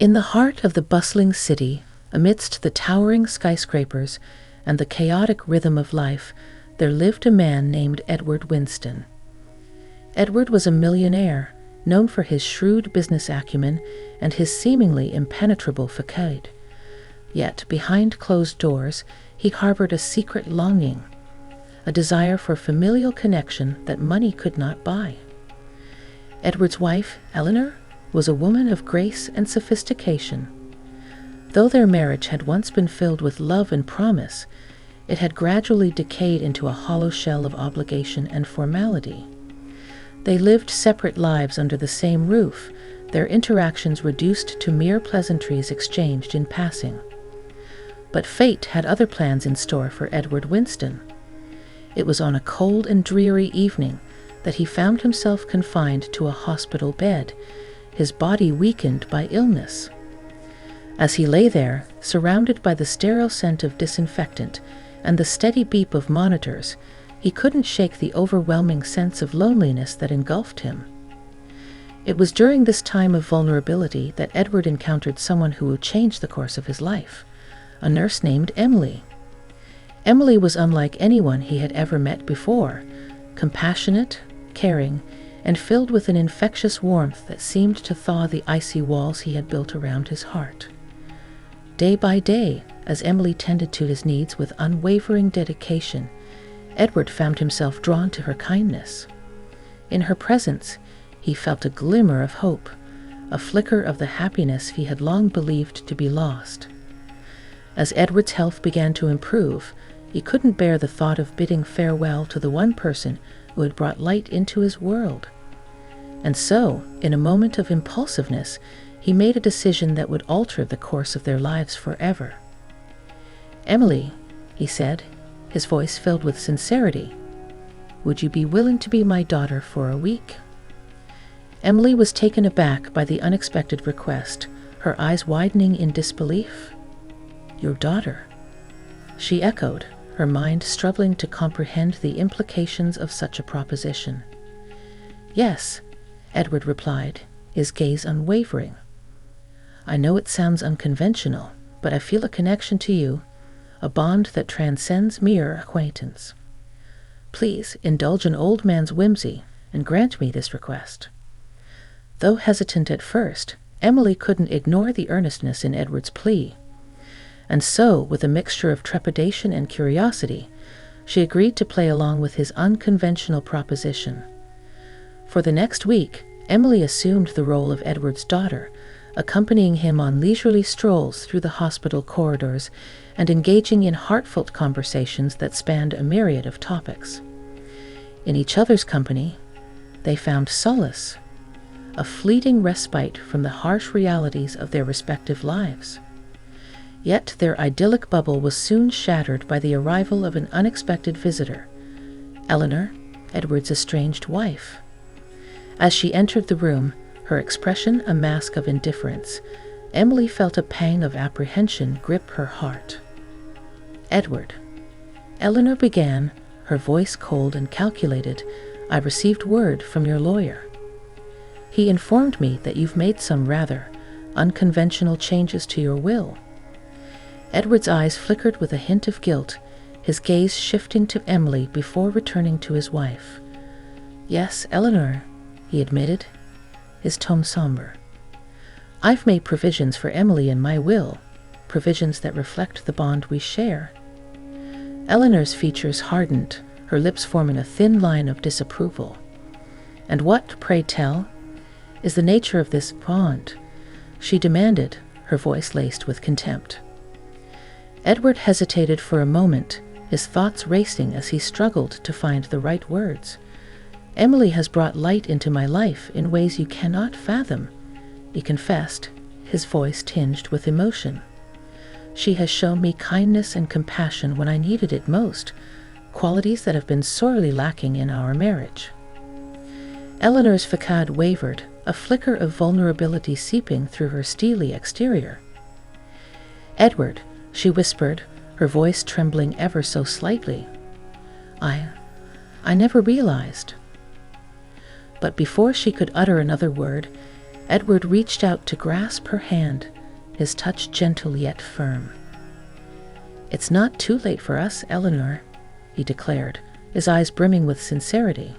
In the heart of the bustling city, amidst the towering skyscrapers and the chaotic rhythm of life, there lived a man named Edward Kinston. Edward was a millionaire, known for his shrewd business acumen and his seemingly impenetrable facade. Yet, behind closed doors, he harbored a secret longing, a desire for familial connection that money could not buy. Edward's wife, Eleanor, was a woman of grace and sophistication. Though their marriage had once been filled with love and promise, it had gradually decayed into a hollow shell of obligation and formality. They lived separate lives under the same roof, their interactions reduced to mere pleasantries exchanged in passing. But fate had other plans in store for Edward Kinston. It was on a cold and dreary evening that he found himself confined to a hospital bed, his body weakened by illness. As he lay there, surrounded by the sterile scent of disinfectant and the steady beep of monitors, he couldn't shake the overwhelming sense of loneliness that engulfed him. It was during this time of vulnerability that Edward encountered someone who would change the course of his life, a nurse named Emily. Emily was unlike anyone he had ever met before, compassionate, caring, and filled with an infectious warmth that seemed to thaw the icy walls he had built around his heart. Day by day, as Emily tended to his needs with unwavering dedication, Edward found himself drawn to her kindness. In her presence, he felt a glimmer of hope, a flicker of the happiness he had long believed to be lost. As Edward's health began to improve, he couldn't bear the thought of bidding farewell to the one person who had brought light into his world. And so, in a moment of impulsiveness, he made a decision that would alter the course of their lives forever. "Emily," he said, his voice filled with sincerity, "would you be willing to be my daughter for a week?" Emily was taken aback by the unexpected request, her eyes widening in disbelief. "Your daughter?" she echoed, her mind struggling to comprehend the implications of such a proposition. "Yes," Edward replied, his gaze unwavering. "I know it sounds unconventional, but I feel a connection to you, a bond that transcends mere acquaintance. Please indulge an old man's whimsy and grant me this request." Though hesitant at first, Emily couldn't ignore the earnestness in Edward's plea. And so, with a mixture of trepidation and curiosity, she agreed to play along with his unconventional proposition. For the next week, Emily assumed the role of Edward's daughter, accompanying him on leisurely strolls through the hospital corridors and engaging in heartfelt conversations that spanned a myriad of topics. In each other's company, they found solace, a fleeting respite from the harsh realities of their respective lives. Yet their idyllic bubble was soon shattered by the arrival of an unexpected visitor, Eleanor, Edward's estranged wife. As she entered the room, her expression a mask of indifference, Emily felt a pang of apprehension grip her heart. "Edward," Eleanor began, her voice cold and calculated, "I received word from your lawyer. He informed me that you've made some rather unconventional changes to your will." Edward's eyes flickered with a hint of guilt, his gaze shifting to Emily before returning to his wife. "Yes, Eleanor," he admitted, his tone somber. "I've made provisions for Emily in my will, provisions that reflect the bond we share." Eleanor's features hardened, her lips forming a thin line of disapproval. "And what, pray tell, is the nature of this bond?" she demanded, her voice laced with contempt. Edward hesitated for a moment, his thoughts racing as he struggled to find the right words. "Emily has brought light into my life in ways you cannot fathom," he confessed, his voice tinged with emotion. "She has shown me kindness and compassion when I needed it most, qualities that have been sorely lacking in our marriage." Eleanor's facade wavered, a flicker of vulnerability seeping through her steely exterior. "Edward," she whispered, her voice trembling ever so slightly, I never realized." But before she could utter another word, Edward reached out to grasp her hand, his touch gentle yet firm. "It's not too late for us, Eleanor," he declared, his eyes brimming with sincerity.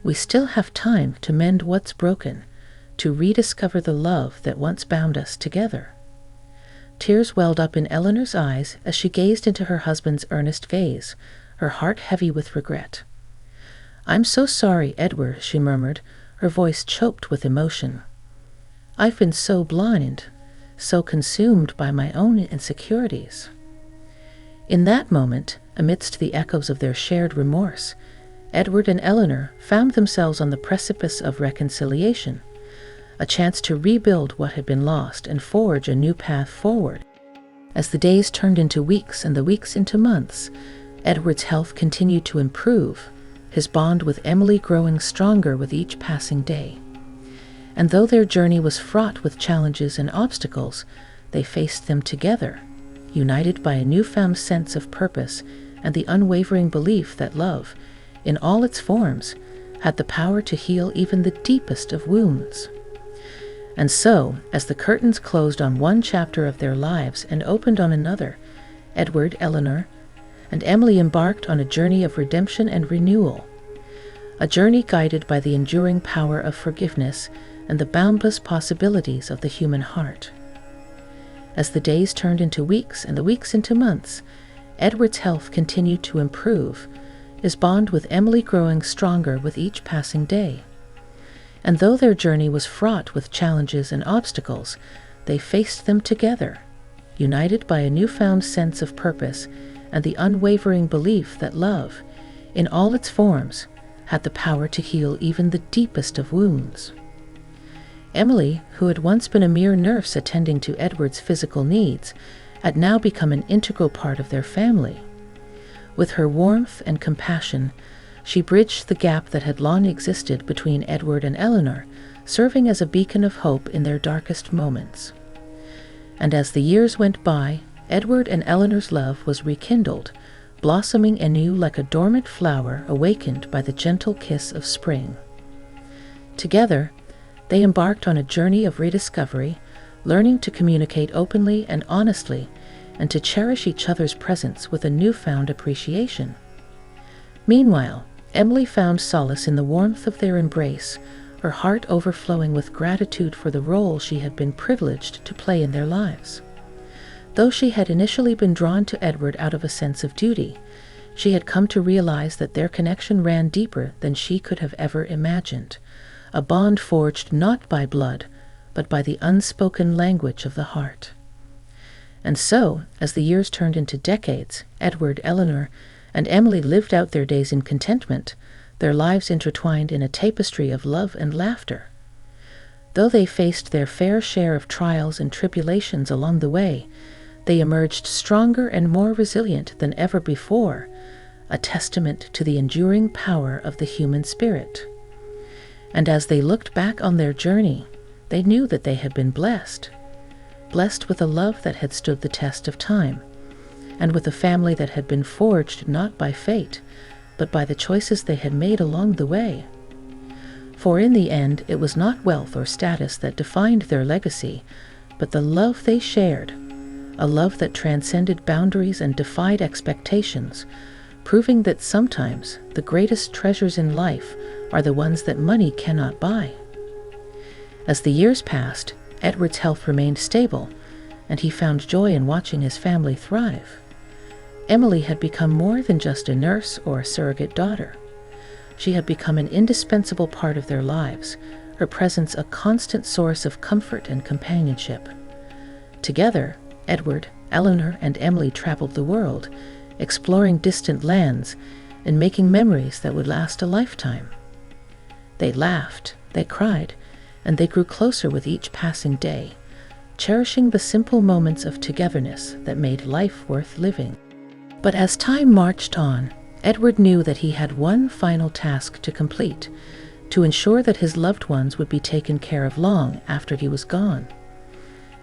"We still have time to mend what's broken, to rediscover the love that once bound us together." Tears welled up in Eleanor's eyes as she gazed into her husband's earnest gaze, her heart heavy with regret. "I'm so sorry, Edward," she murmured, her voice choked with emotion. "I've been so blind, so consumed by my own insecurities." In that moment, amidst the echoes of their shared remorse, Edward and Eleanor found themselves on the precipice of reconciliation, a chance to rebuild what had been lost and forge a new path forward. As the days turned into weeks and the weeks into months, Edward's health continued to improve, his bond with Emily growing stronger with each passing day. And though their journey was fraught with challenges and obstacles, they faced them together, united by a newfound sense of purpose and the unwavering belief that love, in all its forms, had the power to heal even the deepest of wounds. And so, as the curtains closed on one chapter of their lives and opened on another, Edward, Eleanor, and Emily embarked on a journey of redemption and renewal, a journey guided by the enduring power of forgiveness and the boundless possibilities of the human heart. As the days turned into weeks and the weeks into months, Edward's health continued to improve, his bond with Emily growing stronger with each passing day. And though their journey was fraught with challenges and obstacles, they faced them together, united by a newfound sense of purpose and the unwavering belief that love, in all its forms, had the power to heal even the deepest of wounds. Emily, who had once been a mere nurse attending to Edward's physical needs, had now become an integral part of their family. With her warmth and compassion, she bridged the gap that had long existed between Edward and Eleanor, serving as a beacon of hope in their darkest moments. And as the years went by, Edward and Eleanor's love was rekindled, blossoming anew like a dormant flower awakened by the gentle kiss of spring. Together, they embarked on a journey of rediscovery, learning to communicate openly and honestly, and to cherish each other's presence with a newfound appreciation. Meanwhile, Emily found solace in the warmth of their embrace, her heart overflowing with gratitude for the role she had been privileged to play in their lives. Though she had initially been drawn to Edward out of a sense of duty, she had come to realize that their connection ran deeper than she could have ever imagined, a bond forged not by blood, but by the unspoken language of the heart. And so, as the years turned into decades, Edward, Eleanor, and Emily lived out their days in contentment, their lives intertwined in a tapestry of love and laughter. Though they faced their fair share of trials and tribulations along the way, they emerged stronger and more resilient than ever before, a testament to the enduring power of the human spirit. And as they looked back on their journey, they knew that they had been blessed with a love that had stood the test of time, and with a family that had been forged not by fate, but by the choices they had made along the way. For in the end, it was not wealth or status that defined their legacy, but the love they shared, a love that transcended boundaries and defied expectations, proving that sometimes the greatest treasures in life are the ones that money cannot buy. As the years passed, Edward's health remained stable, and he found joy in watching his family thrive. Emily had become more than just a nurse or a surrogate daughter. She had become an indispensable part of their lives, her presence a constant source of comfort and companionship. Together, Edward, Eleanor, and Emily traveled the world, exploring distant lands and making memories that would last a lifetime. They laughed, they cried, and they grew closer with each passing day, cherishing the simple moments of togetherness that made life worth living. But as time marched on, Edward knew that he had one final task to complete, to ensure that his loved ones would be taken care of long after he was gone.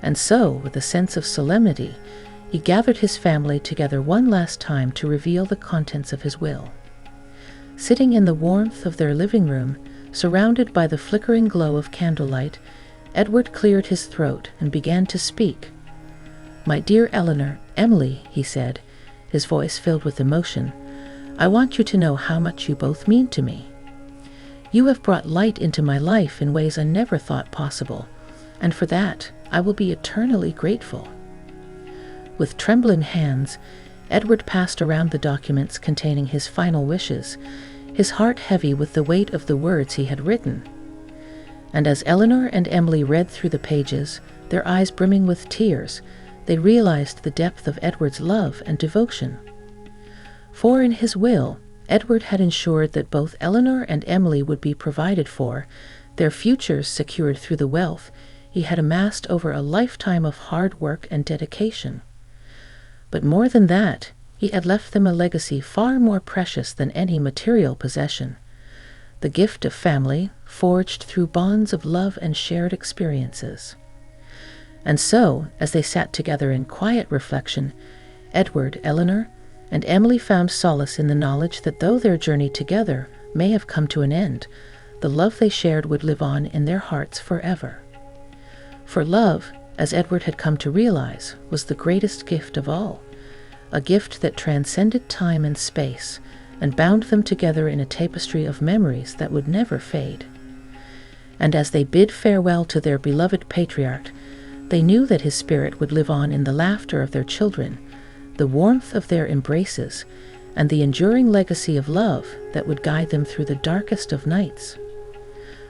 And so, with a sense of solemnity, he gathered his family together one last time to reveal the contents of his will. Sitting in the warmth of their living room, Surrounded by the flickering glow of candlelight, Edward cleared his throat and began to speak. "My dear Emily," he said, his voice filled with emotion, "I want you to know how much you both mean to me. You have brought light into my life in ways I never thought possible, and for that I will be eternally grateful." With trembling hands, Edward passed around the documents containing his final wishes, his heart heavy with the weight of the words he had written. And as Eleanor and Emily read through the pages, their eyes brimming with tears, they realized the depth of Edward's love and devotion. For in his will, Edward had ensured that both Eleanor and Emily would be provided for, their futures secured through the wealth he had amassed over a lifetime of hard work and dedication. But more than that, he had left them a legacy far more precious than any material possession, the gift of family forged through bonds of love and shared experiences. And so, as they sat together in quiet reflection, Edward, Eleanor, and Emily found solace in the knowledge that though their journey together may have come to an end, the love they shared would live on in their hearts forever. For love, as Edward had come to realize, was the greatest gift of all, a gift that transcended time and space and bound them together in a tapestry of memories that would never fade. And as they bid farewell to their beloved patriarch, they knew that his spirit would live on in the laughter of their children, the warmth of their embraces, and the enduring legacy of love that would guide them through the darkest of nights.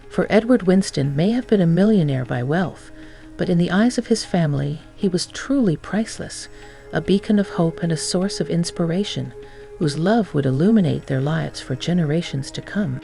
For Edward Winston may have been a millionaire by wealth, but in the eyes of his family he was truly priceless, a beacon of hope and a source of inspiration, whose love would illuminate their lives for generations to come.